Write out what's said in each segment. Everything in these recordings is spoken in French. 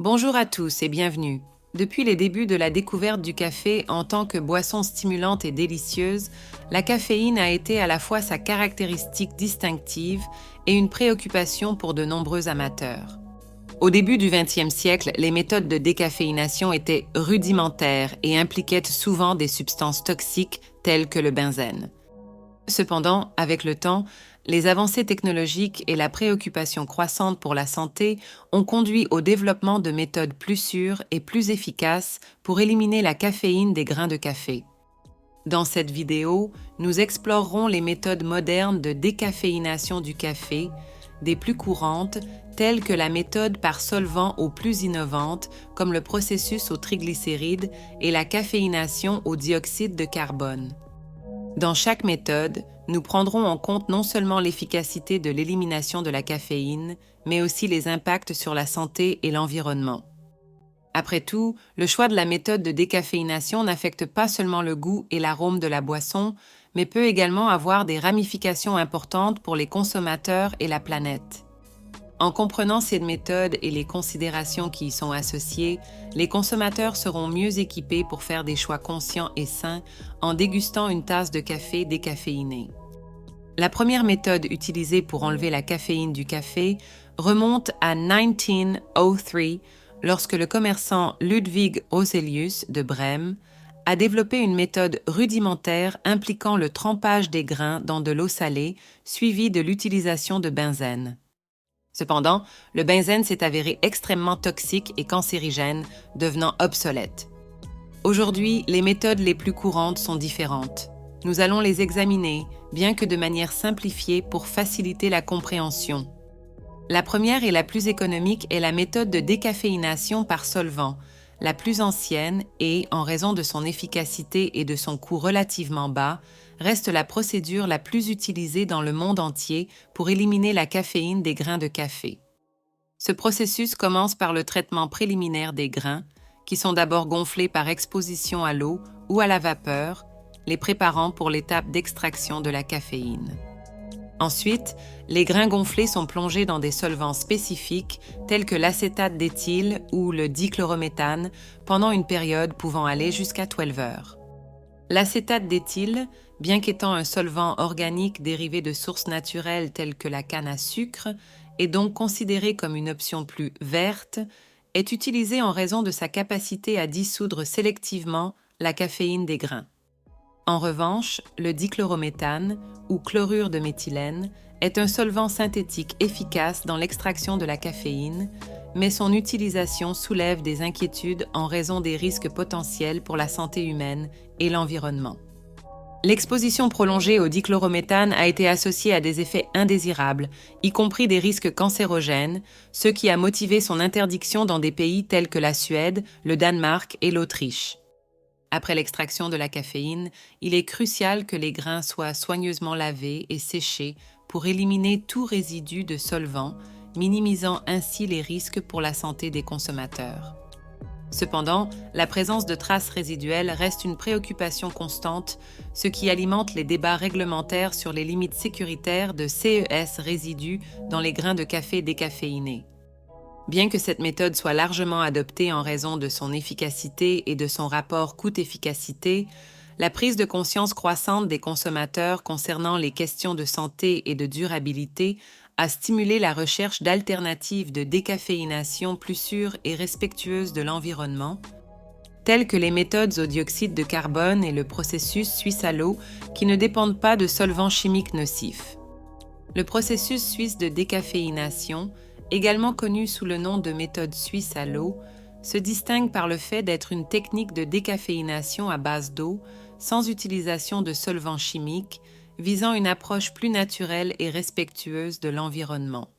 Bonjour à tous et bienvenue. Depuis les débuts de la découverte du café en tant que boisson stimulante et délicieuse, la caféine a été à la fois sa caractéristique distinctive et une préoccupation pour de nombreux amateurs. Au début du XXe siècle, les méthodes de décaféination étaient rudimentaires et impliquaient souvent des substances toxiques telles que le benzène. Cependant, avec le temps, les avancées technologiques et la préoccupation croissante pour la santé ont conduit au développement de méthodes plus sûres et plus efficaces pour éliminer la caféine des grains de café. Dans cette vidéo, nous explorerons les méthodes modernes de décaféination du café, des plus courantes, telles que la méthode par solvant aux plus innovantes, comme le processus aux triglycérides et la caféination au dioxyde de carbone. Dans chaque méthode, nous prendrons en compte non seulement l'efficacité de l'élimination de la caféine, mais aussi les impacts sur la santé et l'environnement. Après tout, le choix de la méthode de décaféination n'affecte pas seulement le goût et l'arôme de la boisson, mais peut également avoir des ramifications importantes pour les consommateurs et la planète. En comprenant ces méthodes et les considérations qui y sont associées, les consommateurs seront mieux équipés pour faire des choix conscients et sains en dégustant une tasse de café décaféiné. La première méthode utilisée pour enlever la caféine du café remonte à 1903 lorsque le commerçant Ludwig Roselius de Brême a développé une méthode rudimentaire impliquant le trempage des grains dans de l'eau salée suivie de l'utilisation de benzène. Cependant, le benzène s'est avéré extrêmement toxique et cancérigène, devenant obsolète. Aujourd'hui, les méthodes les plus courantes sont différentes. Nous allons les examiner, bien que de manière simplifiée pour faciliter la compréhension. La première et la plus économique est la méthode de décaféination par solvant, la plus ancienne et, en raison de son efficacité et de son coût relativement bas, reste la procédure la plus utilisée dans le monde entier pour éliminer la caféine des grains de café. Ce processus commence par le traitement préliminaire des grains, qui sont d'abord gonflés par exposition à l'eau ou à la vapeur, les préparant pour l'étape d'extraction de la caféine. Ensuite, les grains gonflés sont plongés dans des solvants spécifiques tels que l'acétate d'éthyle ou le dichlorométhane pendant une période pouvant aller jusqu'à 12 heures. L'acétate d'éthyle, bien qu'étant un solvant organique dérivé de sources naturelles telles que la canne à sucre, et donc considéré comme une option plus verte, est utilisé en raison de sa capacité à dissoudre sélectivement la caféine des grains. En revanche, le dichlorométhane, ou chlorure de méthylène, est un solvant synthétique efficace dans l'extraction de la caféine, mais son utilisation soulève des inquiétudes en raison des risques potentiels pour la santé humaine et l'environnement. L'exposition prolongée au dichlorométhane a été associée à des effets indésirables, y compris des risques cancérogènes, ce qui a motivé son interdiction dans des pays tels que la Suède, le Danemark et l'Autriche. Après l'extraction de la caféine, il est crucial que les grains soient soigneusement lavés et séchés pour éliminer tout résidu de solvant, minimisant ainsi les risques pour la santé des consommateurs. Cependant, la présence de traces résiduelles reste une préoccupation constante, ce qui alimente les débats réglementaires sur les limites sécuritaires de CES résidus dans les grains de café décaféinés. Bien que cette méthode soit largement adoptée en raison de son efficacité et de son rapport coût-efficacité, la prise de conscience croissante des consommateurs concernant les questions de santé et de durabilité a stimulé la recherche d'alternatives de décaféination plus sûres et respectueuses de l'environnement, telles que les méthodes au dioxyde de carbone et le processus suisse à l'eau qui ne dépendent pas de solvants chimiques nocifs. Le processus suisse de décaféination, également connu sous le nom de méthode suisse à l'eau, se distingue par le fait d'être une technique de décaféination à base d'eau, sans utilisation de solvants chimiques, visant une approche plus naturelle et respectueuse de l'environnement.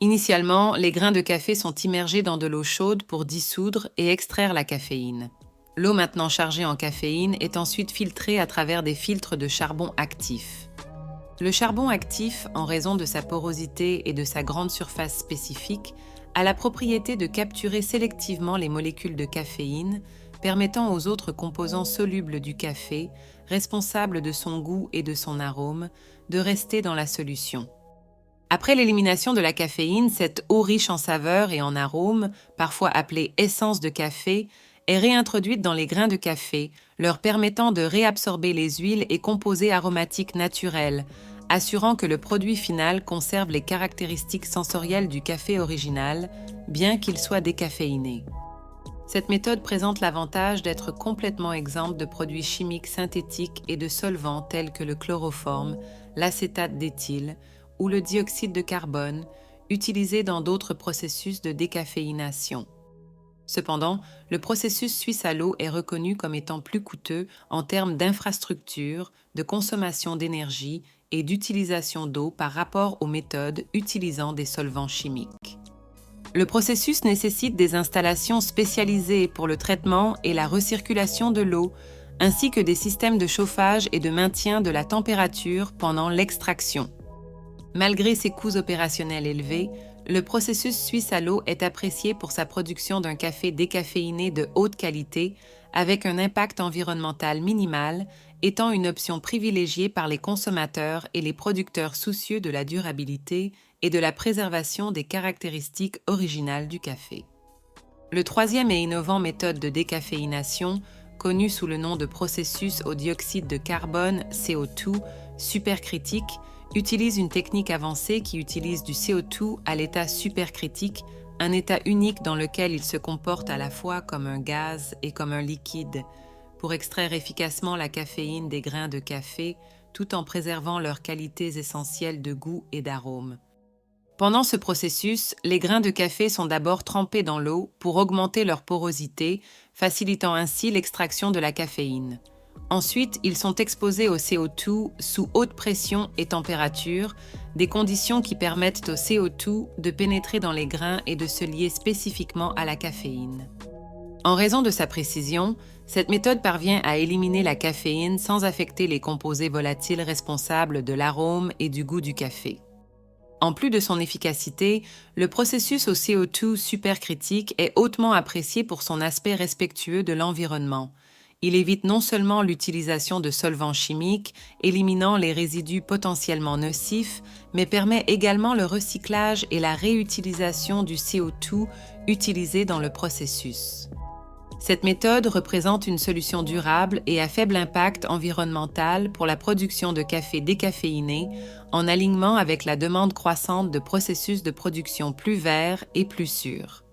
Initialement, les grains de café sont immergés dans de l'eau chaude pour dissoudre et extraire la caféine. L'eau maintenant chargée en caféine est ensuite filtrée à travers des filtres de charbon actif. Le charbon actif, en raison de sa porosité et de sa grande surface spécifique, a la propriété de capturer sélectivement les molécules de caféine, permettant aux autres composants solubles du café, responsables de son goût et de son arôme, de rester dans la solution. Après l'élimination de la caféine, cette eau riche en saveurs et en arômes, parfois appelée essence de café, est réintroduite dans les grains de café, leur permettant de réabsorber les huiles et composés aromatiques naturels, assurant que le produit final conserve les caractéristiques sensorielles du café original, bien qu'il soit décaféiné. Cette méthode présente l'avantage d'être complètement exempte de produits chimiques synthétiques et de solvants tels que le chloroforme, l'acétate d'éthyle ou le dioxyde de carbone, utilisés dans d'autres processus de décaféination. Cependant, le processus suisse à l'eau est reconnu comme étant plus coûteux en termes d'infrastructure, de consommation d'énergie et d'utilisation d'eau par rapport aux méthodes utilisant des solvants chimiques. Le processus nécessite des installations spécialisées pour le traitement et la recirculation de l'eau, ainsi que des systèmes de chauffage et de maintien de la température pendant l'extraction. Malgré ses coûts opérationnels élevés, le processus suisse à l'eau est apprécié pour sa production d'un café décaféiné de haute qualité, avec un impact environnemental minimal, étant une option privilégiée par les consommateurs et les producteurs soucieux de la durabilité et de la préservation des caractéristiques originales du café. Le troisième et innovant méthode de décaféination, connue sous le nom de processus au dioxyde de carbone CO2 supercritique, utilise une technique avancée qui utilise du CO2 à l'état supercritique, un état unique dans lequel il se comporte à la fois comme un gaz et comme un liquide, pour extraire efficacement la caféine des grains de café tout en préservant leurs qualités essentielles de goût et d'arôme. Pendant ce processus, les grains de café sont d'abord trempés dans l'eau pour augmenter leur porosité, facilitant ainsi l'extraction de la caféine. Ensuite, ils sont exposés au CO2 sous haute pression et température, des conditions qui permettent au CO2 de pénétrer dans les grains et de se lier spécifiquement à la caféine. En raison de sa précision, cette méthode parvient à éliminer la caféine sans affecter les composés volatiles responsables de l'arôme et du goût du café. En plus de son efficacité, le processus au CO2 supercritique est hautement apprécié pour son aspect respectueux de l'environnement. Il évite non seulement l'utilisation de solvants chimiques, éliminant les résidus potentiellement nocifs, mais permet également le recyclage et la réutilisation du CO2 utilisé dans le processus. Cette méthode représente une solution durable et à faible impact environnemental pour la production de café décaféiné, en alignement avec la demande croissante de processus de production plus verts et plus sûrs.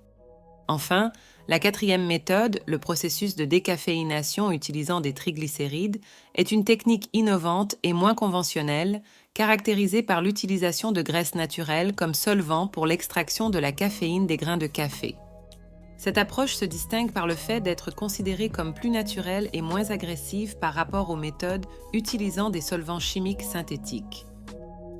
Enfin, la quatrième méthode, le processus de décaféination utilisant des triglycérides, est une technique innovante et moins conventionnelle, caractérisée par l'utilisation de graisses naturelles comme solvant pour l'extraction de la caféine des grains de café. Cette approche se distingue par le fait d'être considérée comme plus naturelle et moins agressive par rapport aux méthodes utilisant des solvants chimiques synthétiques.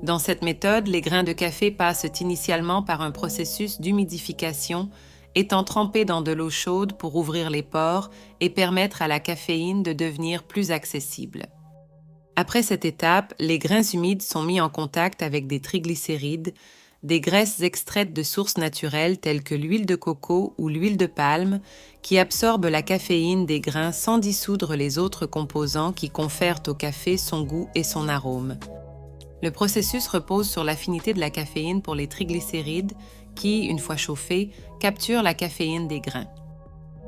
Dans cette méthode, les grains de café passent initialement par un processus d'humidification, étant trempés dans de l'eau chaude pour ouvrir les pores et permettre à la caféine de devenir plus accessible. Après cette étape, les grains humides sont mis en contact avec des triglycérides, des graisses extraites de sources naturelles telles que l'huile de coco ou l'huile de palme, qui absorbent la caféine des grains sans dissoudre les autres composants qui confèrent au café son goût et son arôme. Le processus repose sur l'affinité de la caféine pour les triglycérides qui, une fois chauffés, capturent la caféine des grains.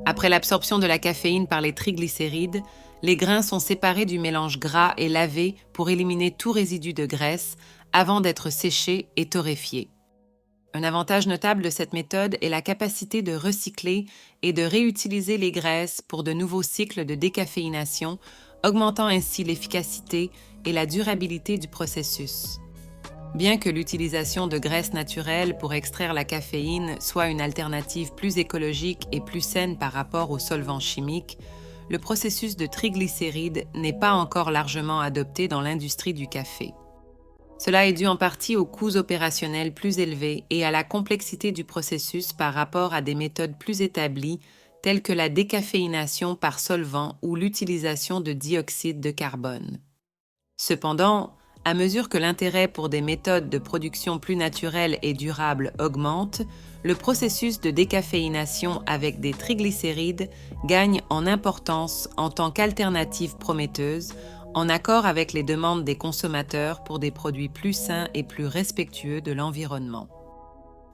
Après l'absorption de la caféine par les triglycérides, les grains sont séparés du mélange gras et lavés pour éliminer tout résidu de graisse avant d'être séchés et torréfiés. Un avantage notable de cette méthode est la capacité de recycler et de réutiliser les graisses pour de nouveaux cycles de décaféination, augmentant ainsi l'efficacité et la durabilité du processus. Bien que l'utilisation de graisses naturelles pour extraire la caféine soit une alternative plus écologique et plus saine par rapport aux solvants chimiques, le processus de triglycérides n'est pas encore largement adopté dans l'industrie du café. Cela est dû en partie aux coûts opérationnels plus élevés et à la complexité du processus par rapport à des méthodes plus établies telles que la décaféination par solvant ou l'utilisation de dioxyde de carbone. Cependant, à mesure que l'intérêt pour des méthodes de production plus naturelles et durables augmente, le processus de décaféination avec des triglycérides gagne en importance en tant qu'alternative prometteuse, en accord avec les demandes des consommateurs pour des produits plus sains et plus respectueux de l'environnement.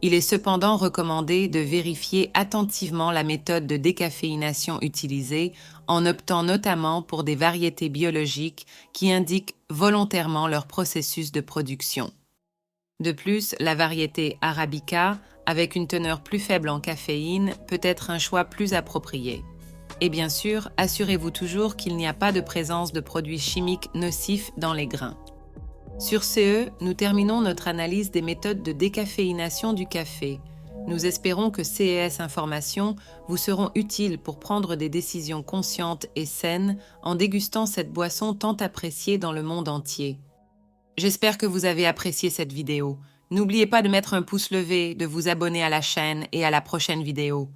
Il est cependant recommandé de vérifier attentivement la méthode de décaféination utilisée en optant notamment pour des variétés biologiques qui indiquent volontairement leur processus de production. De plus, la variété Arabica, avec une teneur plus faible en caféine, peut être un choix plus approprié. Et bien sûr, assurez-vous toujours qu'il n'y a pas de présence de produits chimiques nocifs dans les grains. Sur ce, nous terminons notre analyse des méthodes de décaféination du café. Nous espérons que CES Informations vous seront utiles pour prendre des décisions conscientes et saines en dégustant cette boisson tant appréciée dans le monde entier. J'espère que vous avez apprécié cette vidéo. N'oubliez pas de mettre un pouce levé, de vous abonner à la chaîne et à la prochaine vidéo.